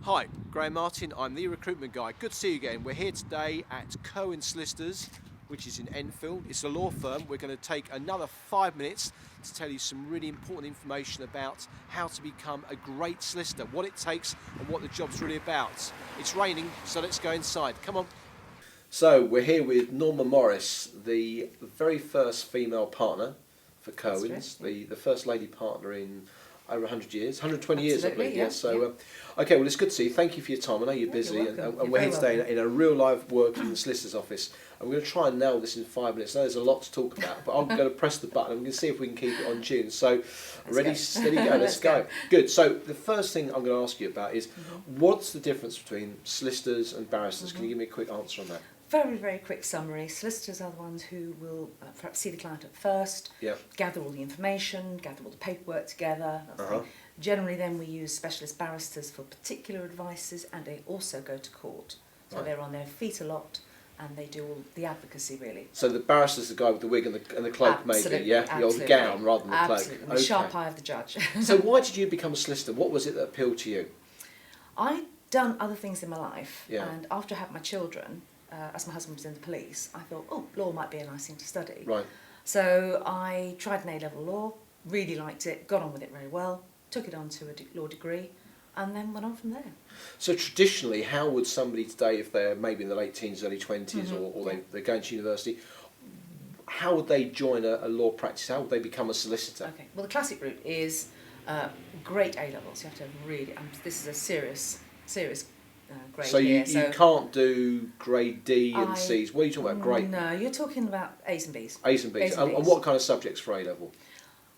Hi, Graham Martin, I'm the Recruitment Guy. Good to see you again. We're here today at Curwens Solicitors, which is in Enfield. It's a law firm. We're going to take another 5 minutes to tell you some really important information about how to become a great solicitor, what it takes and what the job's really about. It's raining, so let's go inside. Come on. So we're here with Norma Morris, the very first female partner for Curwens, the first lady partner in over 100 years, 120 years, I believe. Yeah. So, okay, well, it's good to see you. Thank you for your time. I know you're busy, and we're here today in a real live working solicitor's office. And we're going to try and nail this in 5 minutes. I know there's a lot to talk about, but I'm going to press the button. I'm going to see if we can keep it on tune. So, ready, steady, go. Let's go. Good. So, the first thing I'm going to ask you about is what's the difference between solicitors and barristers? Can you give me a quick answer on that? Very, very quick summary. Solicitors are the ones who will perhaps see the client at first, gather all the information, gather all the paperwork together. Generally then we use specialist barristers for particular advices, and they also go to court. So they're on their feet a lot and they do all the advocacy really. So the barrister's the guy with the wig and the cloak, maybe, yeah? The old gown rather than the cloak. Absolutely, the sharp eye of the judge. So why did you become a solicitor? What was it that appealed to you? I'd done other things in my life, and after I had my children, as my husband was in the police, I thought, oh, law might be a nice thing to study. Right. So I tried an A-level law, really liked it, got on with it very well, took it on to a law degree, and then went on from there. So traditionally, how would somebody today, if they're maybe in the late teens, early 20s, or they're going to university, how would they join a law practice? How would they become a solicitor? Okay, well, the classic route is great A-levels. You have to have really, this is a serious grade so here. You can't do grade D and C's. What are you talking about, grade? No, you're talking about A's and B's. A's and B's. And what kind of subjects for A-level?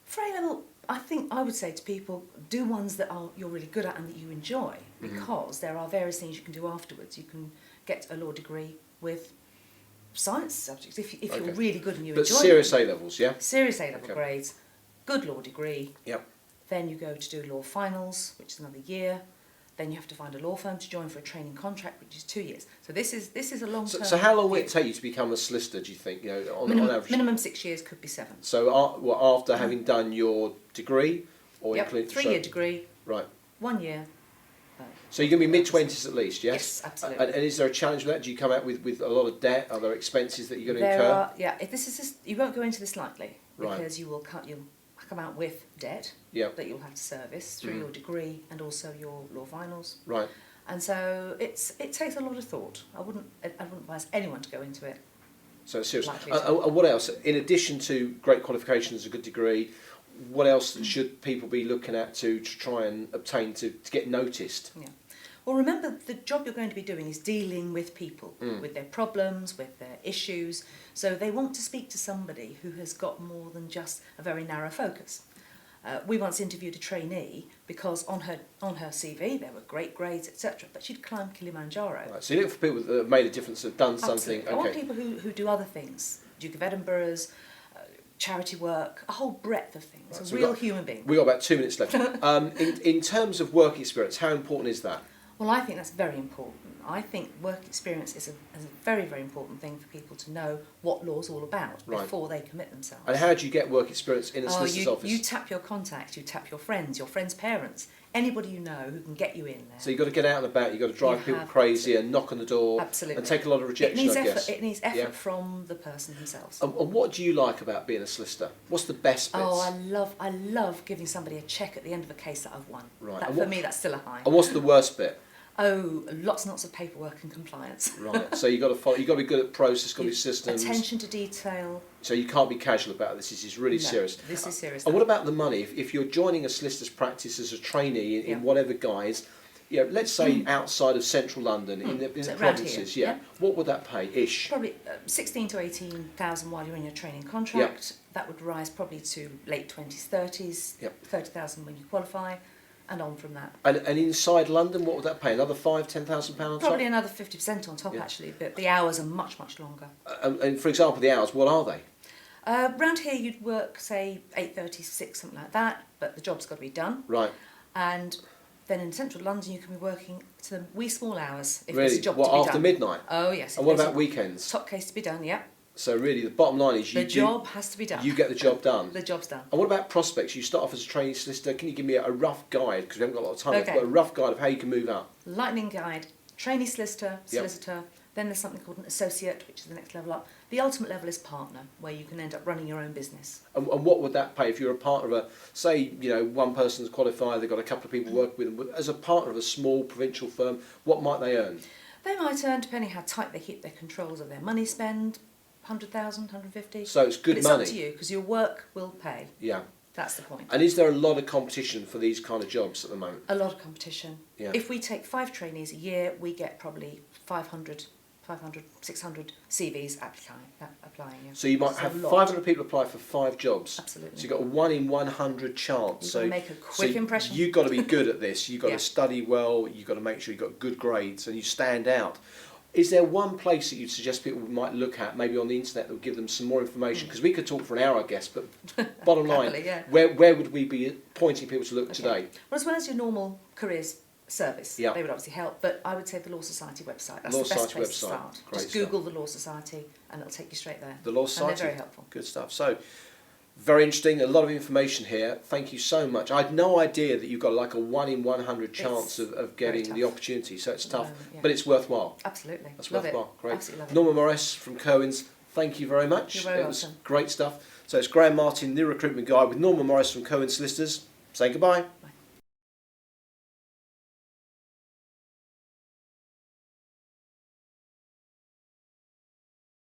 For A-level, I would say to people, do ones that you're really good at and that you enjoy, because there are various things you can do afterwards. You can get a law degree with science subjects if you're really good and you enjoy it. But serious A-levels, yeah? Serious A-level grades, good law degree. Yep. Then you go to do law finals, which is another year. Then you have to find a law firm to join for a training contract, which is 2 years. So this is a long term. So how long will it take you to become a solicitor? Do you think, on average? Minimum 6 years, could be 7. So after having done your degree, or including 3-year degree. Right. 1 year. So you're going to be mid-20s at least, yes? Yes, absolutely. And is there a challenge with that? Do you come out with a lot of debt? Are there expenses that you're going to incur? You won't go into this lightly, Right. because you'll come out with debt that you'll have to service through your degree and also your law finals. Right. And so it takes a lot of thought. I wouldn't advise anyone to go into it. So it's serious. And what else? In addition to great qualifications, a good degree, what else should people be looking at to try and obtain to get noticed? Yeah. Well, remember, the job you're going to be doing is dealing with people, with their problems, with their issues. So they want to speak to somebody who has got more than just a very narrow focus. We once interviewed a trainee because on her CV there were great grades, etc., but she'd climbed Kilimanjaro. Right. So you look for people that have made a difference, have done Absolutely. something. I want people who do other things. Duke of Edinburgh's, charity work, a whole breadth of things. Right, so a real human being. We've got about 2 minutes left. In terms of work experience, how important is that? Well, I think that's very important. I think work experience is a very, very important thing for people to know what law's all about before they commit themselves. And how do you get work experience in a solicitor's office? You tap your contacts, you tap your friends' parents, anybody you know who can get you in there. So you've got to get out and about, you've got to drive people crazy and knock on the door and take a lot of rejection, I guess. It needs effort from the person themselves. And what do you like about being a solicitor? What's the best bits? Oh, I love giving somebody a cheque at the end of a case that I've won. Right. For me, that's still a high. And what's the worst bit? Oh, lots and lots of paperwork and compliance. Right. So you've got to follow. You've got to be good at process, got to be systems. Attention to detail. So you can't be casual about this. This is really serious. This is serious. And what about the money? If you're joining a solicitor's practice as a trainee in whatever guise, let's say outside of central London in the provinces, what would that pay ish? Probably 16 to 18,000 while you're in your training contract. That would rise probably to late 20s, 30s. 30,000 when you qualify. And on from that. And inside London, what would that pay? Another £5,000, £10,000 on top? Probably another 50% on top, actually, but the hours are much, much longer. And for example, the hours, what are they? Around here, you'd work, say, 8:30 to 6, something like that, but the job's got to be done. Right. And then in central London, you can be working to the wee small hours if really? there's a job to be done. After midnight? Oh, yes. And what about weekends? Top case to be done, So really, the bottom line is the job has to be done. You get the job done. The job's done. And what about prospects? You start off as a trainee solicitor. Can you give me a rough guide, because we haven't got a lot of time, Okay. but a rough guide of how you can move up? Lightning guide, trainee solicitor, then there's something called an associate, which is the next level up. The ultimate level is partner, where you can end up running your own business. And what would that pay if you're a partner of a, say, one person's qualified, they've got a couple of people working with them. As a partner of a small provincial firm, what might they earn? They might earn, depending how tight they keep their controls of their money spend, 100,000, 150. So it's good but money. It's up to you, because your work will pay. Yeah. That's the point. And is there a lot of competition for these kind of jobs at the moment? A lot of competition. Yeah. If we take 5 trainees a year, we get probably 500, 600 CVs applying. Yeah. So you might have 500 people apply for 5 jobs. Absolutely. So you've got a 1 in 100 chance. You've got to make a quick impression. You've got to be good at this. You've got Yeah. to study well. You've got to make sure you've got good grades and you stand out. Is there one place that you'd suggest people might look at, maybe on the internet, that would give them some more information? Because we could talk for an hour, I guess, but bottom line, Happily, yeah. where would we be pointing people to look today? Well, as well as your normal careers service, Yeah. they would obviously help, but I would say the Law Society website. That's Law the best Society place website. to start. Great Just stuff. Google the Law Society and it'll take you straight there. The Law And Society. they're very helpful. Good stuff. So, very interesting, a lot of information here. Thank you so much. I had no idea that you've got like a 1 in 100 chance of getting the opportunity, so it's tough, Yeah. but it's worthwhile. Absolutely. That's love worthwhile. it. Great. Absolutely love it. Norma Morris from Curwens, thank you very much. You're very It was welcome. great stuff. So it's Graham Martin, the Recruitment Guy, with Norma Morris from Curwens Solicitors. Saying goodbye. Bye.